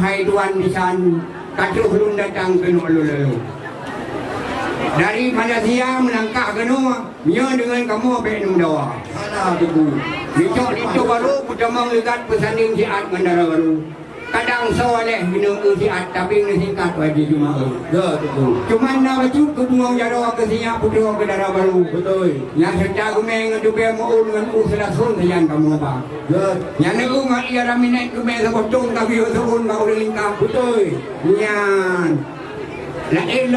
hai tuan pisan kacau belum datang ke lalu. Dari Malaysia melangkah ke Mia dengan kamu apa dawa. Mana tu? Dicok baru pertama lihat pesanding siat bandara baru. Kadang soalnya minum siat tapi singkat wajib cuma. Ya betul. Cuma nak baju ke bunga jaro ke siap putra ke darah baru. Betul. Yang secara kumeng tu be mau dengan selasun sayan kamu apa. Ya. Yang ni mak ia raminat kumeng sebotong tapi usun kau lingkap. Betul. Nyan. La em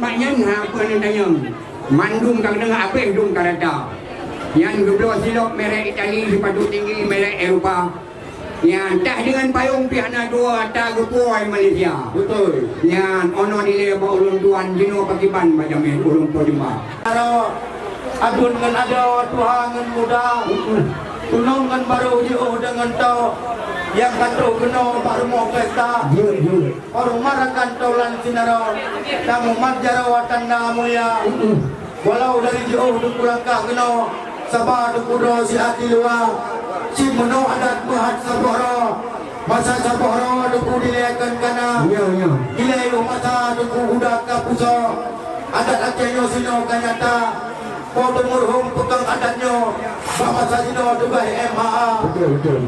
banyak apa ni tanya. Mandum kang dengar apa dum karata. Yang kedua silap merek Itali sepatu tinggi merek Eropah. Yang tak dengan payung pihana dua tak kepuai Malaysia. Betul. Yang ono dile ba ulun tuan jino pakiban macam ni ulun pojuma. Kalau adun dengan ada Tuhan dengan muda. Tunong dengan baru jauh dengan tau. Yang kata kena baru mau pesta. Orang marakan taulan sinaro. Kamu marjarawatan namu ya. Walau dari jauh tu kurang kena. Sabah tu kudo si hati luar. Si meno adat buhat saboro. Masa saboro tu kudilekan kana. Dilai masa tu kudak kapuso. Adat acehnya sino kanyata. Foto murhum pegang adatnya. Bapak Sajino tu baik MHA. Betul.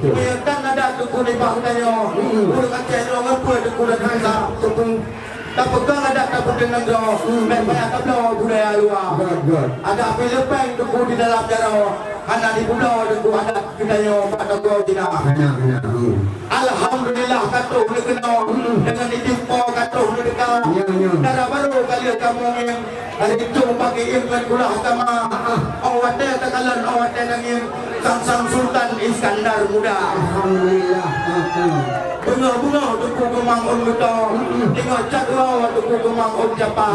Dan adat tu kudai bahutanya. Kudak acehnya ngapa tu kudak hansa. Tak pegang adat tak pegang negara. Banyak kabel budaya luar. Ada Filipin tu di dalam jaro. Hana di pulau tu adat kitanya pada kau tidak. Alhamdulillah katuh ni kena dengan ditimpa katuh ni dekat. Darah baru kali kamu yang ada itu bagi ilmu kulah agama. Awatnya tekalan awatnya dengan sang Sultan Iskandar muda. Alhamdulillah. Bunga-bunga tuku kemang on beto. Tengok cakwa tuku kemang on japa.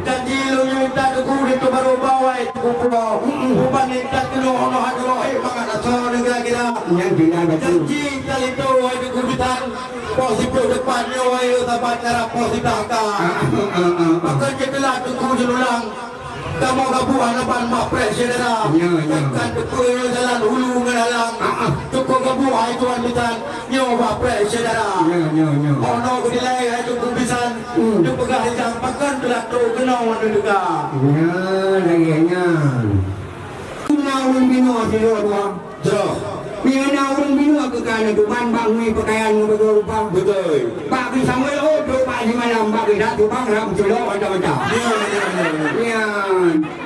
Janji lu minta tuku itu baru bawa tuku pulau. Bukan minta tuku ono hadu mangan asal negara kita. Yang dina betul. Janji kali itu tuku bitan. Posisi depannya wae sahabat cara posisi belakang. Maka jadilah tuku jelulang. Kamu gabuhan lapan mak presiden dah. Kan tuku jalan hulu mengalang. Tuku gabuhan tuan bitan. Nyoba presiden dah. Ono kudilai tuku bisan. Tuku gahijang pakan telah tu kena wanita juga. Ya, lagi-nya. Naulun bino silo dua. Jauh. Bila naulun bino ke kana tuban bang ni pakaian betul rupa. Betul. Pak bi Samuel tu pak di malam pak bi dak tu bang ram silo macam-macam. Ya.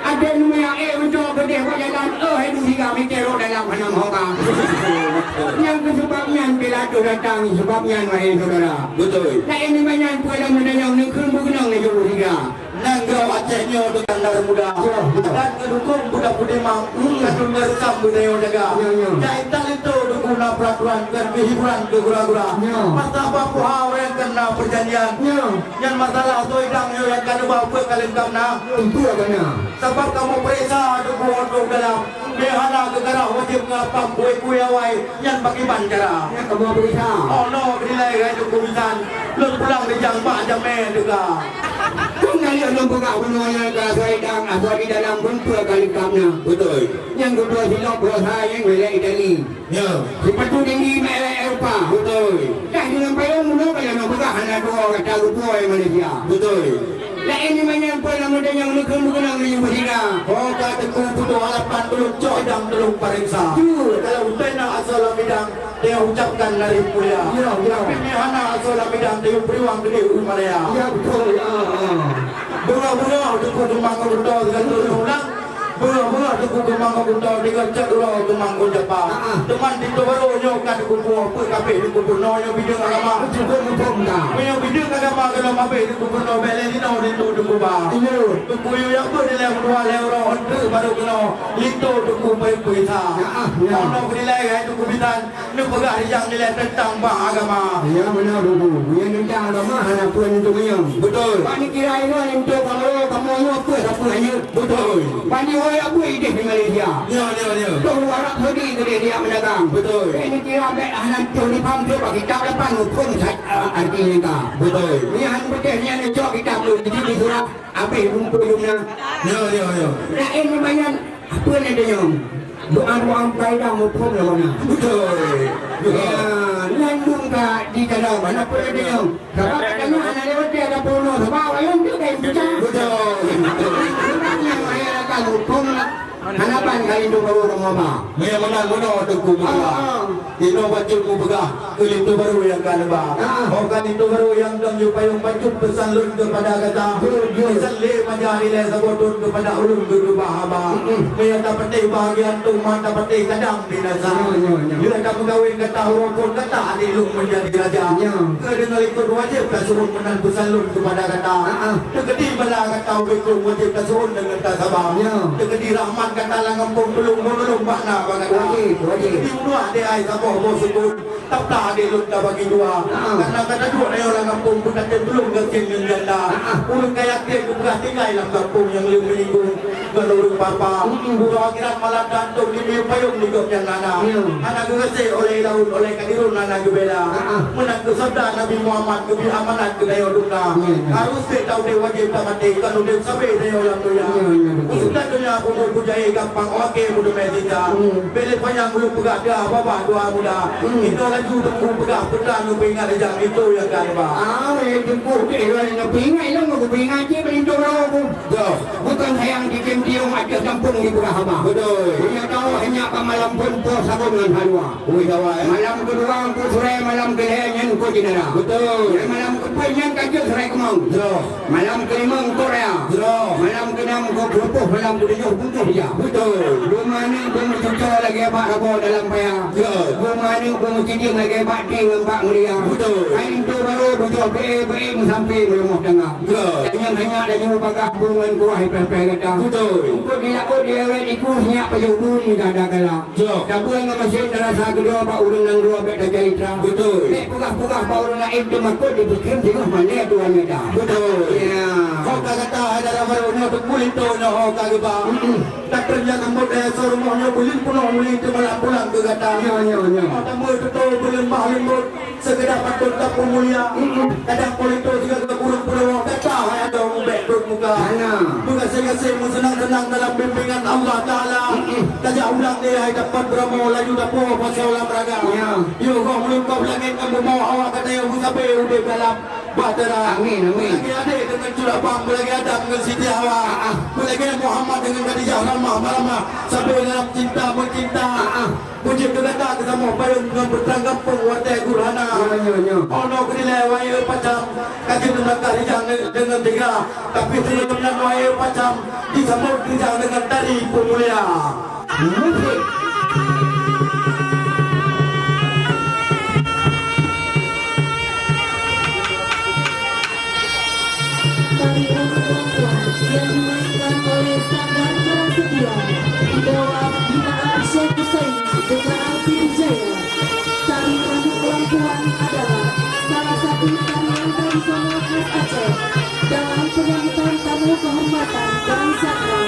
Ada numaya untuk gede kau jalan hai du tiga mikir dalam hanam hoka. Yang sebabnya bila tu datang sebabnya wahai saudara. Betul. Nah ini banyak pulang menayang ni kun bukan ni juru tiga. Nanggau Acehnya dengan darah muda dan kedukung budak budi mang kadung ngerekam budaya jaga jaitan itu guna peraturan dan kehiburan ke gura-gura masa apa puhau yang kena perjanjian yang masalah tu idang yang kena bawa kalim kamna itu agaknya sebab kamu periksa untuk dalam behana gegara wajib ngapam kue-kue awai yang bagi bancara yang kamu periksa oh no bernilai itu kubisan lu pulang di jangpa jameh juga kali orang buka penuhnya ke sedang atau di dalam bentuk kali kamna betul yang kedua silap berusaha yang merek Itali sepatu tinggi merek Eropah betul dah dengan payung mula kalau nak buka hanya dua kata lupa Malaysia betul lah ini banyak pun nama dia yang nukum bukan nama yang bersihkan oh kata kumpul halapan belum cok dan belum periksa kalau utena asal bidang dia ucapkan dari mulia tapi mihana asal bidang dia periwang gede Malaya ya betul bunga-bunga tuku kemang kudo dengan ulang bunga-bunga tuku kemang kudo dengan cakro kemang Jepang teman di baru nyokan kupu apa kape di kupu no yang bidang agama yang bidang agama kalau kape di kupu no belen di no di tuku ba tuku yang apa di lew dua lew ron baru kena itu tuku payuita ono nilai tuku bidan nu pegah yang nilai tentang bah agama ya benar dulu yang tentang agama hanya pun untuk yang betul pani kira ini untuk kamu apa hanya betul pani apa ide di Malaysia ya tu Arab Saudi tu dia mendagang betul ini kira baik anak tu ni pam tu bagi kita depan pun artinya tak betul ni han betulnya ni cok kita belum di surah apa rumputnya ya nah ini banyak apa ni dia doa-doa kaidah maupun lawan betul ya landung di dalam mana pun dia. Sebab katanya anak lewat dia ada puno. Sebab ayam dia kain pecah. Betul. Sebenarnya ayah akan hukum hanapan kali itu baru rumah. Maya menang mono tengku muka. Ino baju mu begah. Kali itu baru yang kan ba. Oh kan itu baru yang dong payung baju pesan lun kepada kata. Pesan le majari le sabotun kepada ulun guru bahaba. Maya dapat bahagian tu mata dapat kadang binasa. Bila kamu kawin kata orang pun kata di lung menjadi raja. Kedengar itu wajib kasuhun menang pesan lun kepada kata. Dekati bala kata wajib wajib kasuhun dengan kata sabah. Dekati rahmat kata langampung belum makna wajib di dua dia ai saboh bosukun tapta dia lun bagi dua karena kata dua dia orang kampung bukan belum gakin ganda ulun kayak dia bukan tinggal dalam kampung yang minggu galurung papa buka akhirat malam dantung di payung di gop yang nana anak gese oleh laun oleh kadirun anak gebela menang ke sabda Nabi Muhammad ke amanat ke dayo duna harus tahu dia wajib tamate kan udah sampai dayo yang doya sudah dunia umur budaya gampang oke mudah medika beli panjang belum pegak dia bapak dua muda itu lagi tunggu pegak pedang pingat jam itu yang kan pak itu putih yang pingat itu mau pingat je berintut aku bukan sayang di kemtiung ada kampung di Purahama betul dia tahu hanya apa malam pun pos aku dengan halwa malam kedua aku sore malam kelihatan aku jenara betul malam keempat kajak sore kemang malam kelima Korea malam keenam aku kelompok malam ketujuh butuh dia betul rumah ni aku mencucuk lagi abak rabo dalam payah rumah ni aku menciding lagi abak ding abak ngeriah betul kain tu baru bujuk be-be sampai melemah tengah hanya ada jumpa bagah bungan kuah ipeh-peh kata betul untuk dia wet ikut nyak payudun ni ada galak dabung dengan mesin terasa kedua abak urun nang dua bet dah itra betul nek pugah-pugah bau naik tu makut dibikin tengah mana tuannya dah betul ya kau kata ada baru untuk kulit tu noh kagba tak kerja kamu dah rumahnya boleh pulang malam pulang ke kata ada mu itu belum bahalin bot segera patut tak pemulia kadang politik juga ke burung-burung kata ada umbek dot muka bukan saya senang-senang dalam bimbingan Allah Taala tajak ulang dia hai dapat beramo laju dapo pasal ulang raga yo kau belum kau langit kamu mau awak kata yang sampai udah dalam batera amin lagi ada dengan curah bang lagi ada dengan Siti Hawa lagi Muhammad dengan Khadijah ramah sampai dalam cinta mencinta puji kata kita mau payung dengan bertranggap penguatai gurana ono kedilai wayo pacam kaki dengan Khadijah dengan tiga tapi dengan wayo pacam disambut Khadijah dengan tali pemulia yang dimainkan oleh Sanggar Prasetya di bawah binaan Syekh Husaini dengan Alfi Wijaya. Tari Rambut Lampuan adalah salah satu tarian tradisional khas Aceh dalam penyambutan tamu kehormatan Bang Sakra.